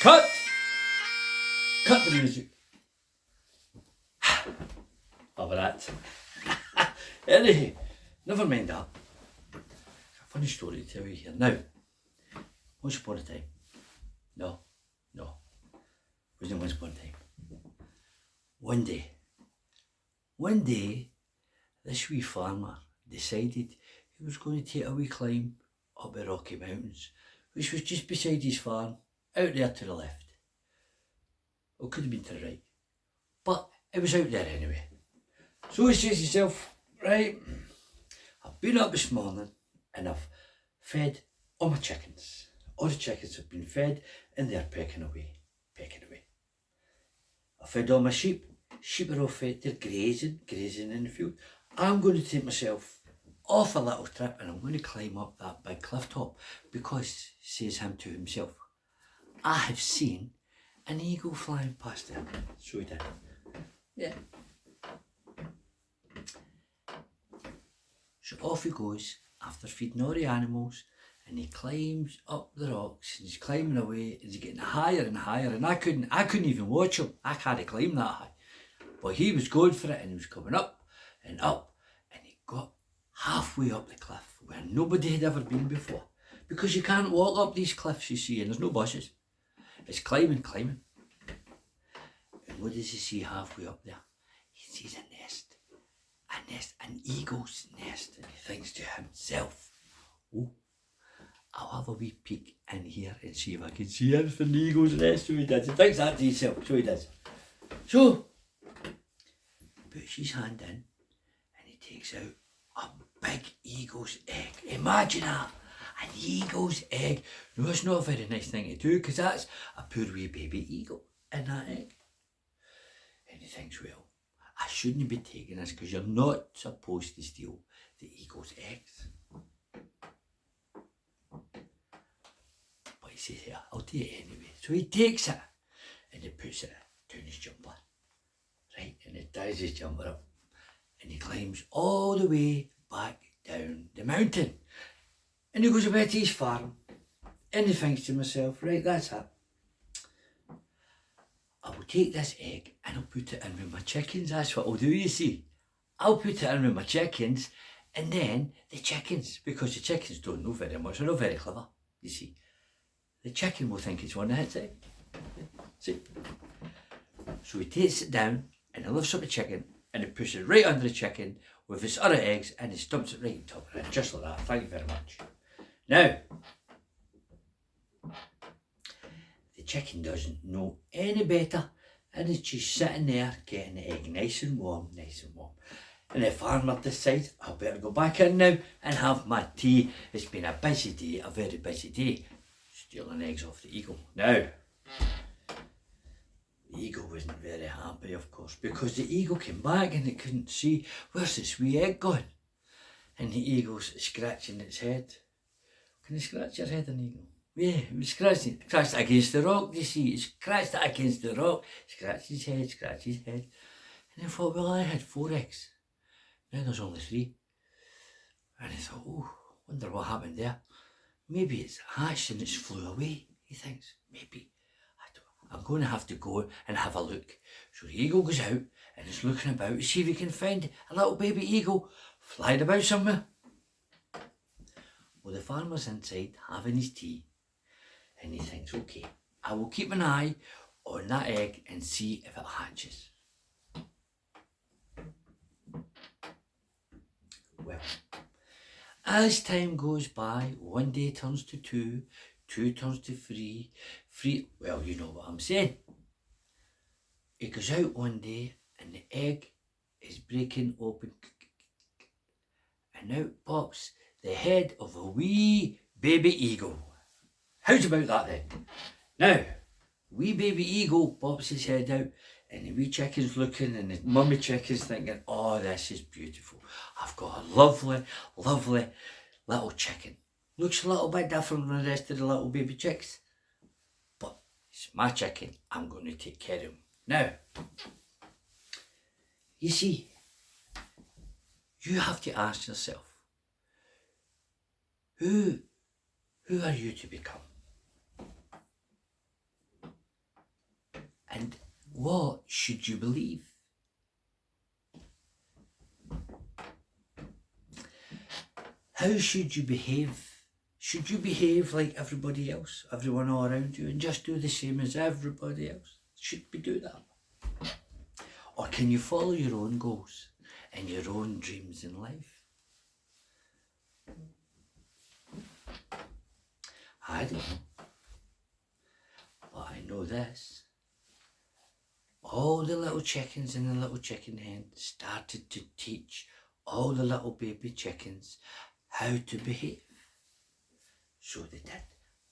Cut! Cut the music. Over that. Anyway, never mind that. A funny story to tell you here. Now, once upon a time. No. Wasn't once upon a time. One day, this wee farmer decided he was going to take a wee climb up the Rocky Mountains, which was just beside his farm, out there to the left. Or could have been to the right. But it was out there anyway. So he says to himself, right, I've been up this morning and I've fed all my chickens. All the chickens have been fed and they're pecking away. I fed all my sheep. Sheep are all fed, they're grazing in the field. I'm going to take myself off a little trip and I'm going to climb up that big cliff top because, says him to himself, I have seen an eagle flying past him. So he did. Yeah. So off he goes after feeding all the animals and he climbs up the rocks and he's climbing away and he's getting higher and higher and I couldn't even watch him. I can't climb that high. But he was going for it and he was coming up and he got halfway up the cliff where nobody had ever been before. Because you can't walk up these cliffs, you see, and there's no bushes. It's climbing. And what does he see halfway up there? He sees a nest, an eagle's nest, and he thinks to himself, oh, I'll have a wee peek in here and see if I can see anything the eagle's nest. So he does. He thinks that to himself, so he does. So, puts his hand in and he takes out a big eagle's egg. Imagine that, an eagle's egg. No, it's not a very nice thing to do because that's a poor wee baby eagle in that egg. And he thinks, well, I shouldn't be taking this because you're not supposed to steal the eagle's eggs. But he says, yeah, I'll take it anyway. So he takes it and he puts it down his jumper. Right, and he ties his jumper up and he climbs all the way back down the mountain. And he goes away to his farm and he thinks to himself, right, that's it. I will take this egg and I'll put it in with my chickens. That's what I'll do, you see. I'll put it in with my chickens and then the chickens, because the chickens don't know very much, they're not very clever, you see. The chicken will think it's one of its eggs. See? So he takes it down and he lifts up the chicken and he puts it right under the chicken with his other eggs and he stumps it right on top of it, just like that. Thank you very much. Now, the chicken doesn't know any better and it's just sitting there getting the egg nice and warm. And the farmer decides, I better go back in now and have my tea. It's been a busy day, a very busy day, stealing eggs off the eagle. Now, the eagle wasn't very happy, of course, because the eagle came back and it couldn't see, where's this wee egg gone? And the eagle's scratching its head. Can you scratch your head, an eagle? Yeah, it was scratching it against the rock, you see. It scratched it against the rock, scratched his head. And he thought, well, I had 4 eggs. Now there's only 3. And he thought, oh, wonder what happened there. Maybe it's hatched and it's flew away, he thinks. Maybe. I'm going to have to go and have a look. So the eagle goes out and is looking about to see if he can find a little baby eagle flying about somewhere. Well, the farmer's inside having his tea and he thinks, okay, I will keep an eye on that egg and see if it hatches. Well, as time goes by, 1 day turns to 2, 2 turns to 3, well, you know what I'm saying. He goes out one day and the egg is breaking open and out pops the head of a wee baby eagle. How's about that then? Now, wee baby eagle pops his head out and the wee chicken's looking and the mummy chicken's thinking, oh, this is beautiful. I've got a lovely little chicken. Looks a little bit different from the rest of the little baby chicks. But it's my chicken. I'm going to take care of him. Now, you see, you have to ask yourself, who are you to become? And what should you believe? How should you behave? Should you behave like everybody else, everyone all around you, and just do the same as everybody else? Should we do that? Or can you follow your own goals and your own dreams in life? I don't know. But I know this. All the little chickens and the little chicken hen started to teach all the little baby chickens how to behave. So they did.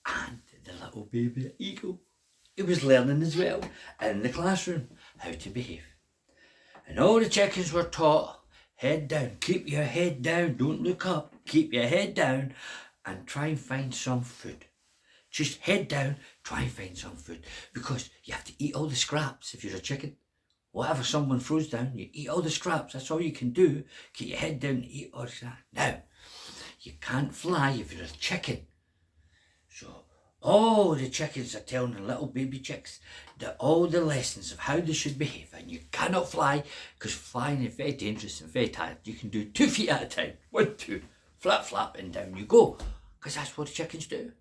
And the little baby eagle, he was learning as well in the classroom how to behave. And all the chickens were taught, head down, keep your head down, don't look up, keep your head down and try and find some food. Just head down, try and find some food, because you have to eat all the scraps if you're a chicken. Whatever someone throws down, you eat all the scraps. That's all you can do. Keep your head down and eat all the scraps. Now, you can't fly if you're a chicken. So all the chickens are telling the little baby chicks that all the lessons of how they should behave, and you cannot fly because flying is very dangerous and very tired. You can do 2 feet at a time. 1, 2, flap, flap, and down you go, because that's what the chickens do.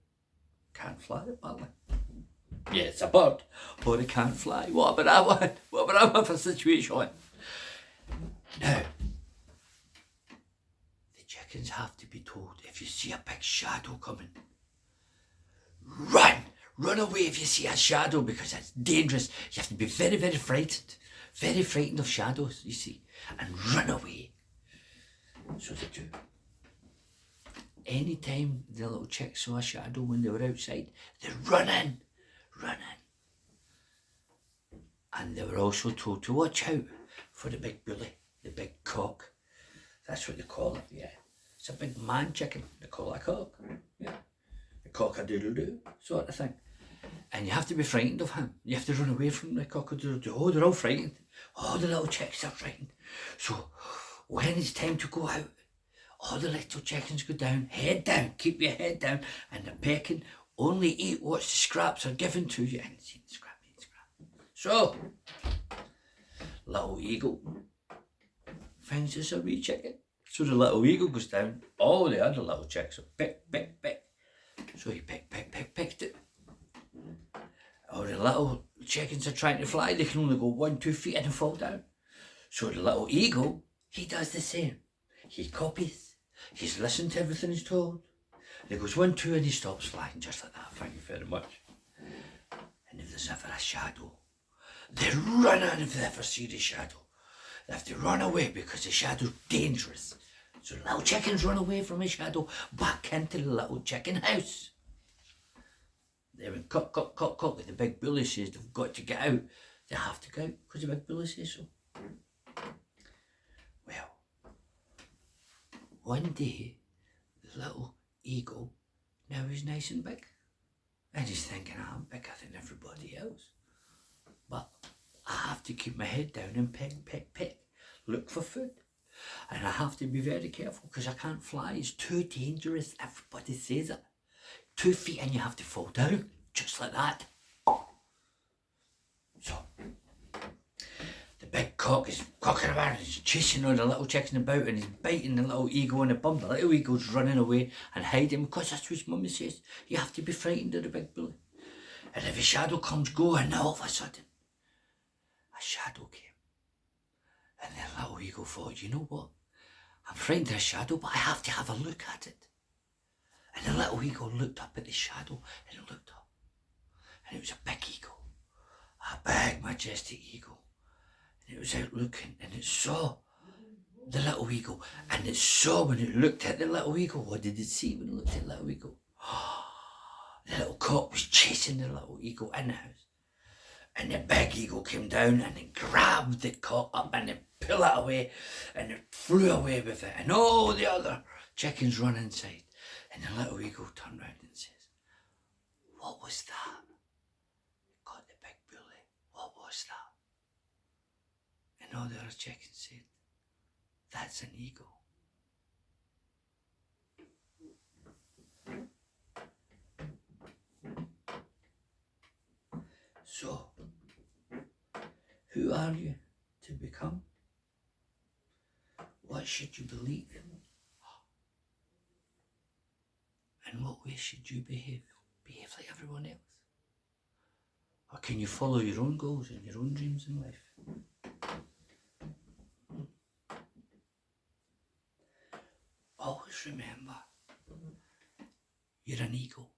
Can't fly, apparently. Yeah, it's a bird, but it can't fly. What about that one? What about that one for situation? Now, the chickens have to be told, if you see a big shadow coming, run! Run away if you see a shadow, because it's dangerous. You have to be very, very frightened of shadows, you see, and run away. So they do. Anytime the little chicks saw a shadow when they were outside, they run in. And they were also told to watch out for the big bully, the big cock. That's what they call it, yeah. It's a big man chicken, they call it a cock, yeah. The cock-a-doodle-doo sort of thing. And you have to be frightened of him. You have to run away from the cock-a-doodle-doo. Oh, they're all frightened. Oh, the little chicks are frightened. So when it's time to go out, all the little chickens go down, head down, keep your head down, and they're pecking. Only eat what the scraps are given to you. And eat scrap. So, little eagle finds us a wee chicken. So the little eagle goes down, all the other little chicks are pick. So he picked it. All the little chickens are trying to fly, they can only go 1, 2 feet and fall down. So the little eagle, he does the same. He copies. He's listened to everything he's told. And he goes 1, 2 and he stops flying just like that. Thank you very much. And if there's ever a shadow, they run in if they ever see the shadow. They have to run away because the shadow's dangerous. So the little chickens run away from the shadow back into the little chicken house. They went cock, and the big bully says they've got to get out. They have to go out because the big bully says so. Well, one day, the little eagle, now he's nice and big. And he's thinking, I'm bigger than everybody else. But I have to keep my head down and pick, look for food. And I have to be very careful because I can't fly. It's too dangerous. Everybody says it. 2 feet and you have to fall down, just like that. So, the big cock is cocking around, he's chasing all the little chickens about and he's biting the little eagle in the bum. The little eagle's running away and hiding because that's what his mummy says. You have to be frightened of the big bully. And if a shadow comes, go, and all of a sudden, a shadow came. And the little eagle thought, you know what? I'm frightened of a shadow, but I have to have a look at it. And the little eagle looked up at the shadow and it looked up. And it was a big eagle. A big, majestic eagle. And it was out looking and it saw the little eagle. And it saw when it looked at the little eagle. What did it see when it looked at the little eagle? The little cock was chasing the little eagle in the house. And the big eagle came down and it grabbed the cock up and it pulled it away and it flew away with it. And all the other chickens run inside. And the little eagle turned round and says, what was that? It got the big bully. What was that? And all the other chickens said, that's an eagle. So, Who are you to become? What should you believe? In what way should you behave? Behave like everyone else? Or can you follow your own goals and your own dreams in life? Always remember, you're an eagle.